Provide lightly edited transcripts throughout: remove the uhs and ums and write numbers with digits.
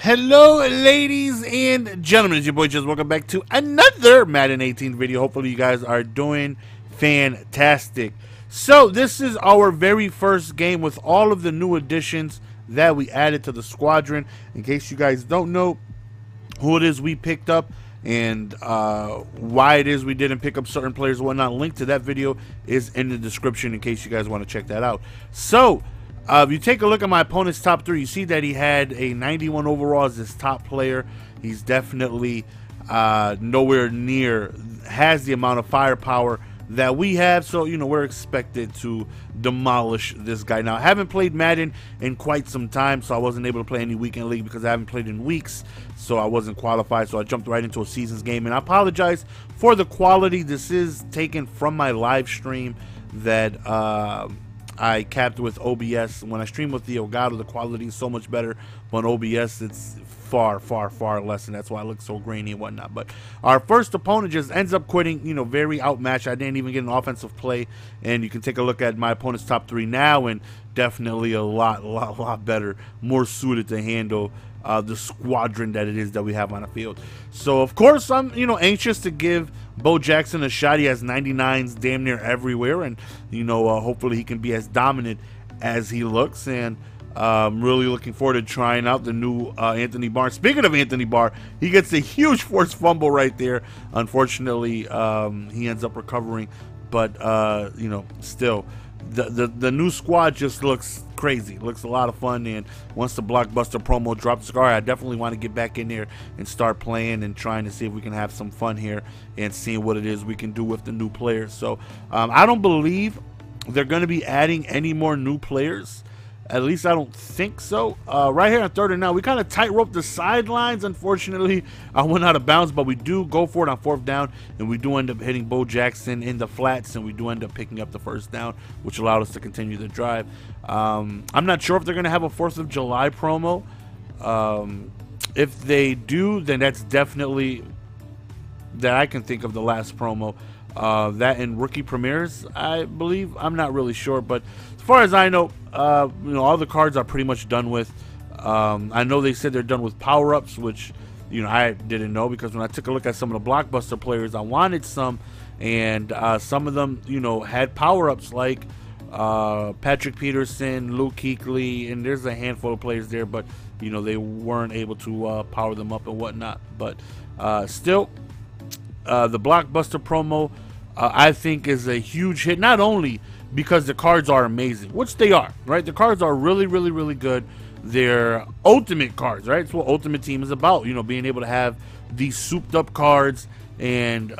Hello, ladies and gentlemen. It's your boy Just. Welcome back to another Madden 18 video. Hopefully, you guys are doing fantastic. So, this is our very first game with all of the new additions that we added to the squadron. In case you guys don't know who it is we picked up and why it is we didn't pick up certain players and whatnot, link to that video is in the description in case you guys want to check that out. So, if you take a look at my opponent's top three, you see that he had a 91 overall as his top player. He's definitely nowhere near has the amount of firepower that we have, so we're expected to demolish this guy. Now, I haven't played Madden in quite some time, so I wasn't able to play any weekend league because I haven't played in weeks, so I wasn't qualified, so I jumped right into a seasons game. And I apologize for the quality. This is taken from my live stream that I capped with OBS. When I stream with the Elgato, the quality is so much better. But on OBS, it's far, far, far less, and that's why it looks so grainy and whatnot. But our first opponent just ends up quitting, very outmatched. I didn't even get an offensive play, and you can take a look at my opponent's top three now, and definitely a lot better, more suited to handle the squadron that it is that we have on the field. So of course I'm anxious to give Bo Jackson a shot. He has 99s damn near everywhere, and hopefully he can be as dominant as he looks. And I'm really looking forward to trying out the new Anthony Barr. Speaking of Anthony Barr, he gets a huge forced fumble right there. Unfortunately, he ends up recovering, but still the new squad just looks crazy. It looks a lot of fun, and once the Blockbuster promo drops, I definitely want to get back in there and start playing and trying to see if we can have some fun here and seeing what it is we can do with the new players. So I don't believe they're going to be adding any more new players. At least I don't think so. Right here on third and now, we kind of tightrope the sidelines. Unfortunately, I went out of bounds, but we do go for it on fourth down, and we do end up hitting Bo Jackson in the flats, and we do end up picking up the first down, which allowed us to continue the drive. I'm not sure if they're going to have a 4th of July promo. If they do, then that's definitely that I can think of the last promo. That in rookie premieres, I believe. I'm not really sure, but as far as I know, all the cards are pretty much done with. I know they said they're done with power-ups, which I didn't know, because when I took a look at some of the Blockbuster players, I wanted some, and some of them had power-ups like Patrick Peterson, Luke Kuechly, and there's a handful of players there, but they weren't able to power them up and whatnot. But still, the Blockbuster promo I think is a huge hit, not only because the cards are amazing, which they are, right? The cards are really, really, really good. They're ultimate cards, right? It's what Ultimate Team is about, being able to have these souped up cards and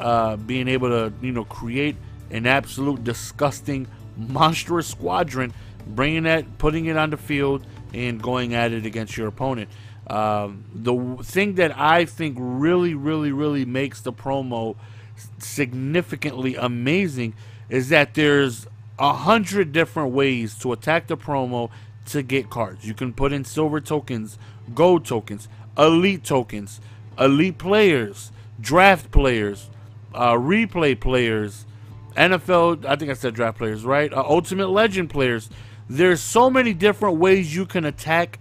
being able to, create an absolute disgusting, monstrous squadron, bringing that, putting it on the field, and going at it against your opponent. The thing that I think really, really, really makes the promo significantly amazing is that there's 100 different ways to attack the promo to get cards. You can put in silver tokens, gold tokens, elite players, draft players, replay players, NFL, I think I said draft players, right? Ultimate Legend players. There's so many different ways you can attack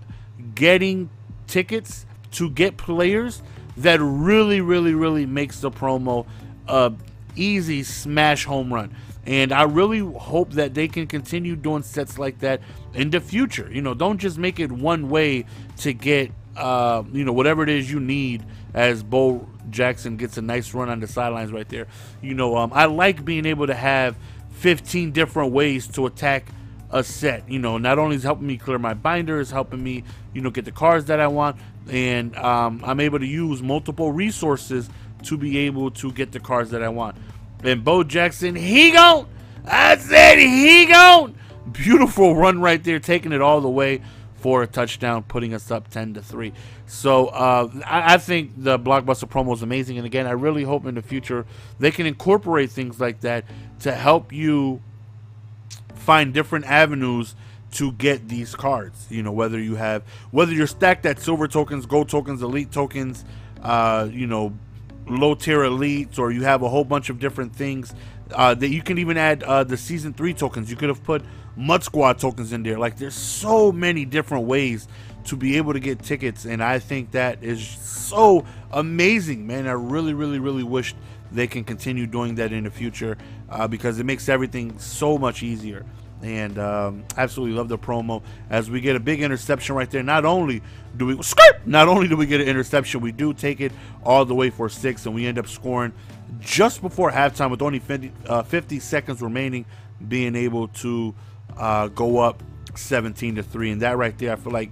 getting tickets to get players that really, really, really makes the promo a easy smash home run. And I really hope that they can continue doing sets like that in the future. Don't just make it one way to get whatever it is you need, as Bo Jackson gets a nice run on the sidelines right there. I like being able to have 15 different ways to attack a set. Not only is helping me clear my binder, it's helping me get the cards that I want, and I'm able to use multiple resources to be able to get the cards that I want. And Bo Jackson, he gone. I said he gone. Beautiful run right there, taking it all the way for a touchdown, putting us up 10-3. So I think the Blockbuster promo is amazing, and again, I really hope in the future they can incorporate things like that to help you find different avenues to get these cards. Whether you're stacked at silver tokens, gold tokens, elite tokens, low tier elites, or you have a whole bunch of different things that you can even add the season 3 tokens. You could have put Mud Squad tokens in there. Like, there's so many different ways to be able to get tickets, and I think that is so amazing, man. I really, really, really wish they can continue doing that in the future, because it makes everything so much easier. And absolutely love the promo as we get a big interception right there. Not only do we get an interception, we do take it all the way for 6, and we end up scoring just before halftime with only 50 seconds remaining, being able to go up 17-3. And that right there, I feel like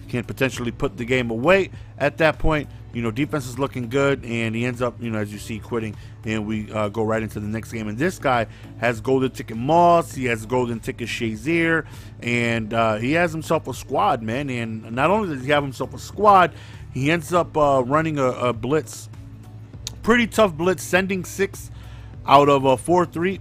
can potentially put the game away at that point. Defense is looking good, and he ends up, as you see, quitting, and we go right into the next game. And this guy has golden ticket Moss, he has golden ticket Shazier, and he has himself a squad, man. And not only does he have himself a squad, he ends up running a blitz, pretty tough blitz, sending 6 out of 4-3.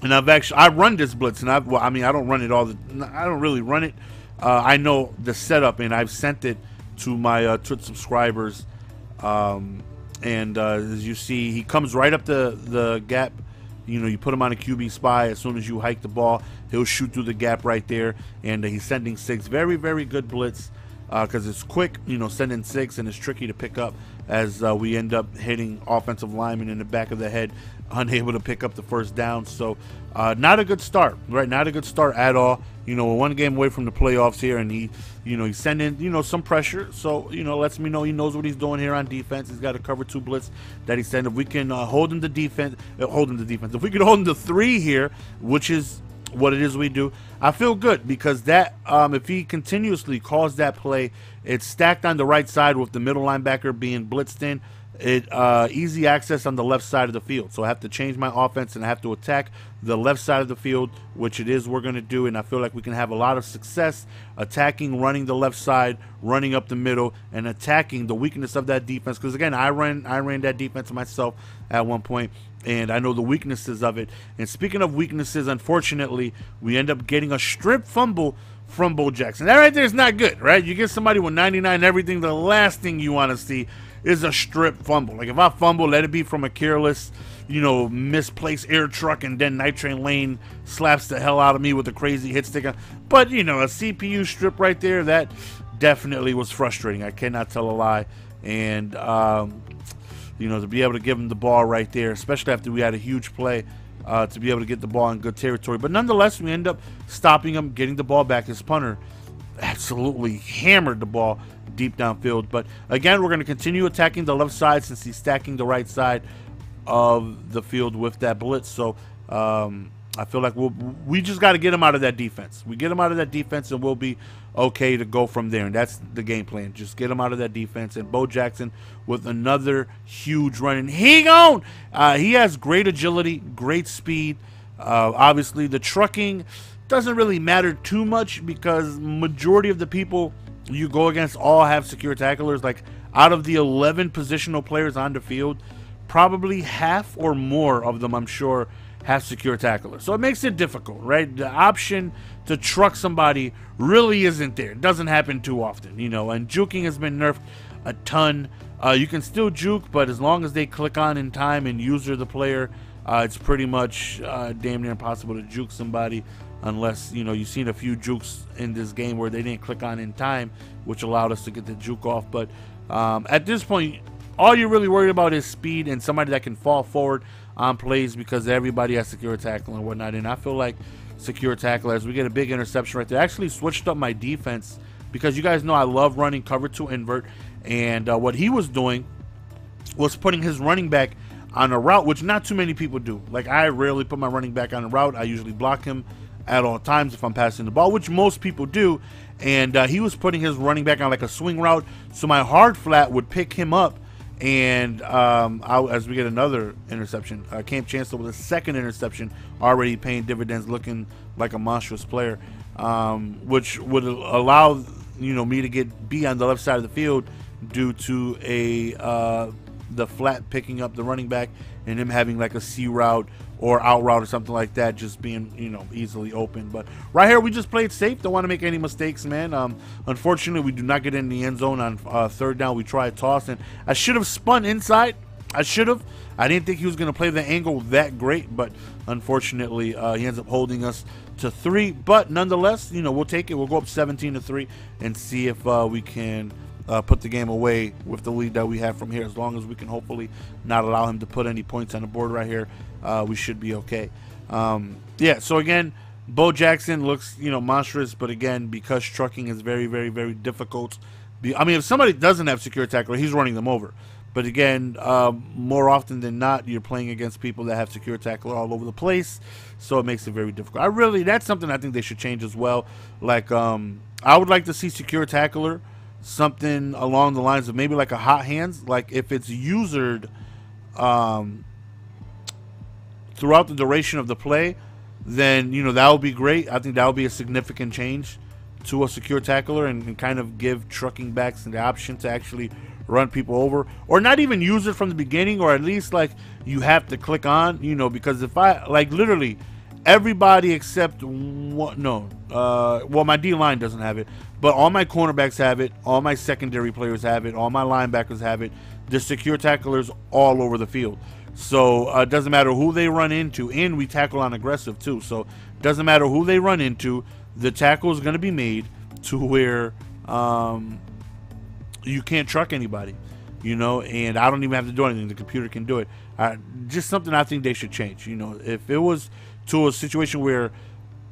And I run this blitz, and I don't run it I don't really run it. I know the setup, and I've sent it to my Twitch subscribers, and as you see, he comes right up the gap. You put him on a QB spy. As soon as you hike the ball, he'll shoot through the gap right there, and he's sending 6. Very, very good blitz, because it's quick, sending 6, and it's tricky to pick up, as we end up hitting offensive linemen in the back of the head, unable to pick up the first down. So not a good start, right? Not a good start at all. We're 1 game away from the playoffs here, and he's sending, some pressure. So, lets me know he knows what he's doing here on defense. He's got a cover 2 blitz that he sent. If we can hold him to defense, if we can hold him to 3 here, which is what it is we do, I feel good, because that if he continuously calls that play, it's stacked on the right side with the middle linebacker being blitzed in. Easy access on the left side of the field. So I have to change my offense, and I have to attack the left side of the field, which it is we're going to do. And I feel like we can have a lot of success attacking, running the left side, running up the middle, and attacking the weakness of that defense. Because again, I ran that defense myself at one point, and I know the weaknesses of it. And speaking of weaknesses, unfortunately, we end up getting a strip fumble from Bo Jackson. That right there is not good, right? You get somebody with 99 and everything, the last thing you want to see is a strip fumble. Like, if I fumble, let it be from a careless, misplaced air truck, and then Night Train Lane slaps the hell out of me with a crazy hit stick. But, a CPU strip right there, that definitely was frustrating. I cannot tell a lie. And, to be able to give him the ball right there, especially after we had a huge play, to be able to get the ball in good territory. But nonetheless, we end up stopping him, getting the ball back. His punter absolutely hammered the ball deep downfield. But again, we're going to continue attacking the left side, since he's stacking the right side of the field with that blitz. So I feel like we just got to get him out of that defense. We get him out of that defense, and we'll be okay to go from there. And that's the game plan. Just get him out of that defense. And Bo Jackson with another huge run. And he has great agility, great speed. Obviously, the trucking doesn't really matter too much, because majority of the people you go against all have secure tacklers. Like, out of the 11 positional players on the field, probably half or more of them, I'm sure, have secure tacklers. So it makes it difficult, right? The option to truck somebody really isn't there. It doesn't happen too often, and juking has been nerfed a ton. You can still juke, but as long as they click on in time and user the player, it's pretty much damn near impossible to juke somebody, unless, you've seen a few jukes in this game where they didn't click on in time, which allowed us to get the juke off. But at this point, all you're really worried about is speed and somebody that can fall forward on plays, because everybody has secure tackle and whatnot. And I feel like secure tackle, as we get a big interception right there, I actually switched up my defense, because you guys know I love running cover 2 invert. And what he was doing was putting his running back on a route, which not too many people do. Like, I rarely put my running back on a route. I usually block him at all times if I'm passing the ball, which most people do. And he was putting his running back on like a swing route, so my hard flat would pick him up. And as we get another interception, Camp Chancellor with a second interception, already paying dividends, looking like a monstrous player, which would allow me to be on the left side of the field, due to the flat picking up the running back, and him having like a C route or out route or something like that, just being easily open. But right here, we just played safe. Don't want to make any mistakes, man. Unfortunately, we do not get in the end zone on third down. We tried toss, and I should have spun inside. I didn't think he was going to play the angle that great, but unfortunately, he ends up holding us to 3, but nonetheless, you know, we'll take it. We'll go up 17-3 and see if we can put the game away with the lead that we have from here. As long as we can hopefully not allow him to put any points on the board right here, we should be okay. Yeah, so again, Bo Jackson looks, you know, monstrous, but again, because trucking is very, very, very difficult. I mean, if somebody doesn't have secure tackler, he's running them over. But again, more often than not, you're playing against people that have secure tackler all over the place, so it makes it very difficult. That's something I think they should change as well. Like, I would like to see secure tackler, something along the lines of maybe like a hot hands. Like if it's usered throughout the duration of the play, then, you know, that would be great. I think that would be a significant change to a secure tackler and kind of give trucking backs the option to actually run people over, or not even use it from the beginning, or at least like you have to click on, you know, because if I like literally everybody except one, well, my D line doesn't have it, but all my cornerbacks have it, all my secondary players have it, all my linebackers have it. The secure tacklers all over the field. So it doesn't matter who they run into, and we tackle on aggressive too. So it doesn't matter who they run into, the tackle is going to be made to where you can't truck anybody, you know, and I don't even have to do anything. The computer can do it. Just something I think they should change. You know, if it was to a situation where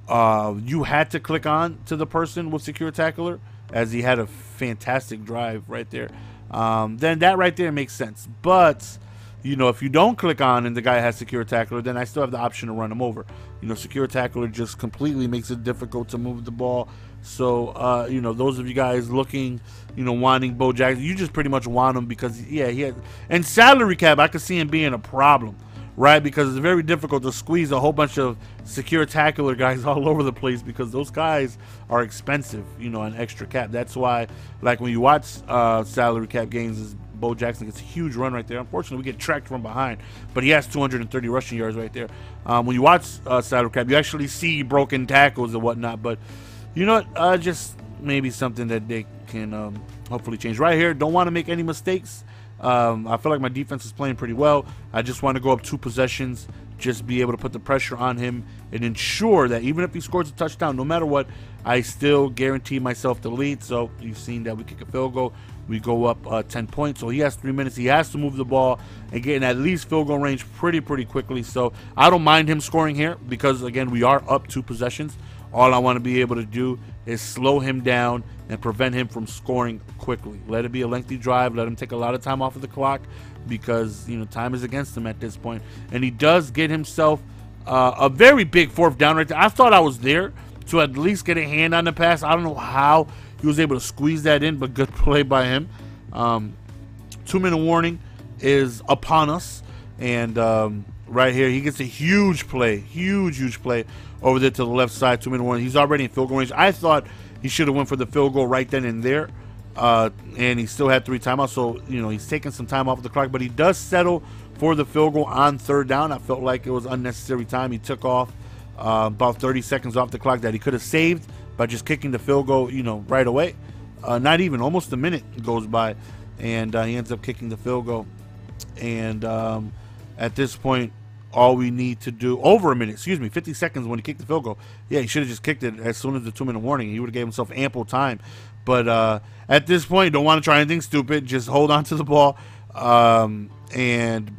you had to click on to the person with secure tackler, as he had a fantastic drive right there, then that right there makes sense. But you know, if you don't click on and the guy has secure tackler, then I still have the option to run him over. You know, secure tackler just completely makes it difficult to move the ball. So, you know, those of you guys looking, you know, wanting Bo Jackson, you just pretty much want him because, yeah, he had, and salary cap, I could see him being a problem, right? Because it's very difficult to squeeze a whole bunch of secure tackler guys all over the place because those guys are expensive, you know, an extra cap. That's why, like, when you watch salary cap games, Bo Jackson gets a huge run right there. Unfortunately, we get tracked from behind, but he has 230 rushing yards right there. When you watch salary cap, you actually see broken tackles and whatnot, but you know what? Just maybe something that they can hopefully change. Right here, don't want to make any mistakes. I feel like my defense is playing pretty well. I just want to go up 2 possessions, just be able to put the pressure on him and ensure that even if he scores a touchdown, no matter what, I still guarantee myself the lead. So you've seen that we kick a field goal. We go up 10 points. So he has 3 minutes. He has to move the ball and get in at least field goal range pretty quickly. So I don't mind him scoring here because, again, we are up 2 possessions. All I want to be able to do is slow him down and prevent him from scoring quickly. Let it be a lengthy drive. Let him take a lot of time off of the clock because, you know, time is against him at this point. And he does get himself a very big 4th down right there. I thought I was there to at least get a hand on the pass. I don't know how he was able to squeeze that in, but good play by him. 2-minute warning is upon us. And right here, he gets a huge play, huge play over there to the left side. 2-minute warning. He's already in field goal range. I thought he should have went for the field goal right then and there. And he still had 3 timeouts. So, you know, he's taking some time off the clock, but he does settle for the field goal on 3rd down. I felt like it was unnecessary time. He took off about 30 seconds off the clock that he could have saved by just kicking the field goal, you know, right away. Not even, almost a minute goes by, and he ends up kicking the field goal. And at this point, all we need to do, over a minute, excuse me, 50 seconds when he kicked the field goal. Yeah, he should have just kicked it as soon as the 2-minute warning. He would have gave himself ample time. But at this point, don't want to try anything stupid. Just hold on to the ball. And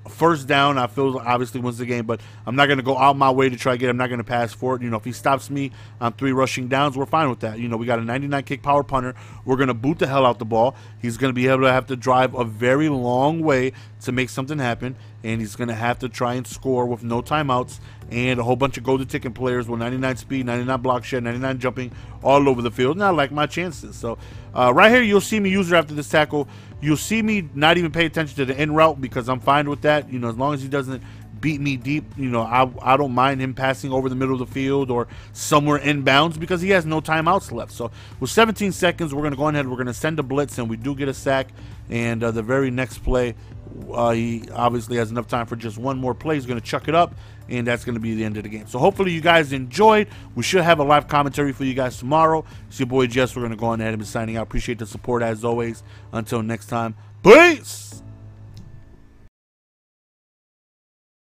1st down, I feel obviously wins the game, but I'm not going to go out my way to try to get him. I'm not going to pass for it. You know, if he stops me on 3 rushing downs, we're fine with that. You know, we got a 99 kick power punter. We're going to boot the hell out the ball. He's going to be able to have to drive a very long way to make something happen, and he's going to have to try and score with no timeouts and a whole bunch of golden ticket players with 99 speed, 99 block shed, 99 jumping all over the field. And I like my chances. So right here, you'll see me use her after this tackle. You'll see me not even pay attention to the in route because I'm fine with that. You know, as long as he doesn't beat me deep, you know, I don't mind him passing over the middle of the field or somewhere inbounds because he has no timeouts left. So with 17 seconds, we're going to go ahead. We're going to send a blitz, and we do get a sack. And the very next play, he obviously has enough time for just one more play. He's going to chuck it up, and that's going to be the end of the game. So hopefully you guys enjoyed. We should have a live commentary for you guys tomorrow. It's your boy Jess. We're going to go on ahead and be signing out. Appreciate the support as always. Until next time, peace.